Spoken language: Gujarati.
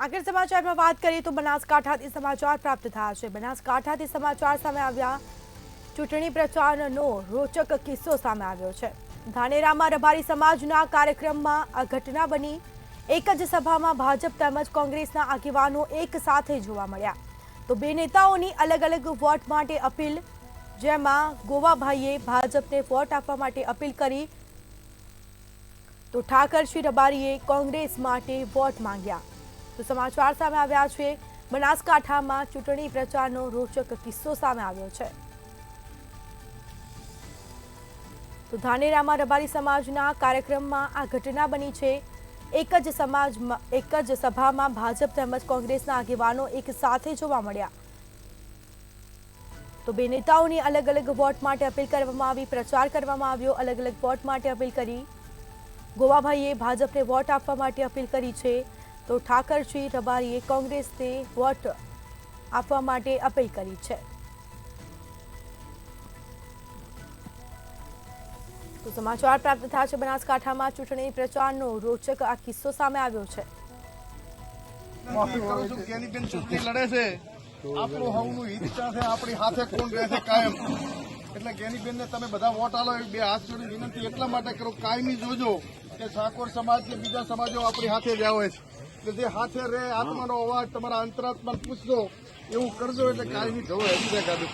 આગળ સમાચારમાં વાત કરીએ તો બનાસકાંઠાથી સમાચાર પ્રાપ્ત થયા છે। બનાસકાંઠાથી સમાચાર સામે આવ્યા। ચૂંટણી પ્રચારનો રોચક કિસ્સો સામે આવ્યો છે। ધાનેરામાં રબારી સમાજના કાર્યક્રમમાં આ ઘટના બની। એક જ સભામાં ભાજપ તેમજ કોંગ્રેસના આગેવાનો એક સાથે જોવા મળ્યા। તો બે નેતાઓની અલગ અલગ વોટ માટે અપીલ, જેમાં ગોવાભાઈએ ભાજપને વોટ આપવા માટે અપીલ કરી તો ઠાકરસિંહ રબારીએ કોંગ્રેસ માટે વોટ માંગ્યા। તો સમાચાર સામે આવ્યા છે। બનાસકાંઠામાં ચૂંટણી પ્રચારનો રોચક કિસ્સો સામે આવ્યો છે। તો ધાનેરામાં રબારી સમાજના કાર્યક્રમમાં આ ઘટના બની છે। એક જ સભામાં ભાજપ તેમજ કોંગ્રેસના આગેવાનો એક સાથે જોવા મળ્યા। તો બે નેતાઓની અલગ અલગ વોટ માટે અપીલ કરવામાં આવી, પ્રચાર કરવામાં આવ્યો। અલગ અલગ વોટ માટે અપીલ કરી। ગોવાભાઈએ ભાજપને વોટ આપવા માટે અપીલ કરી છે, તો ઠાકરસિંહ રબારીએ કોંગ્રેસને વોટ આપવા માટે અપીલ કરી છે। તો સમાચાર પ્રાપ્ત થયા છે। બનાસકાંઠામાં ચૂંટણી પ્રચારનો રોચક આ કિસ્સો સામે આવ્યો છે। લડે છે આપણું હવનું હિત છે, આપણી સાથે કોણ રહેશે કાયમ। એટલે જ્ઞાનીબેન ને તમે બધા વોટ આલો, બે હાથ જોડી વિનંતી એટલા માટે કરો, કાયમી જોજો કે ઠાકોર સમાજ કે બીજા સમાજો આપણી હાથે જ આવે છે, એટલે જે હાથે રહે, આત્માનો અવાજ તમારા અંતરાત્મા પૂછજો, એવું કરજો એટલે કાયમી જવો હજી ગાડી।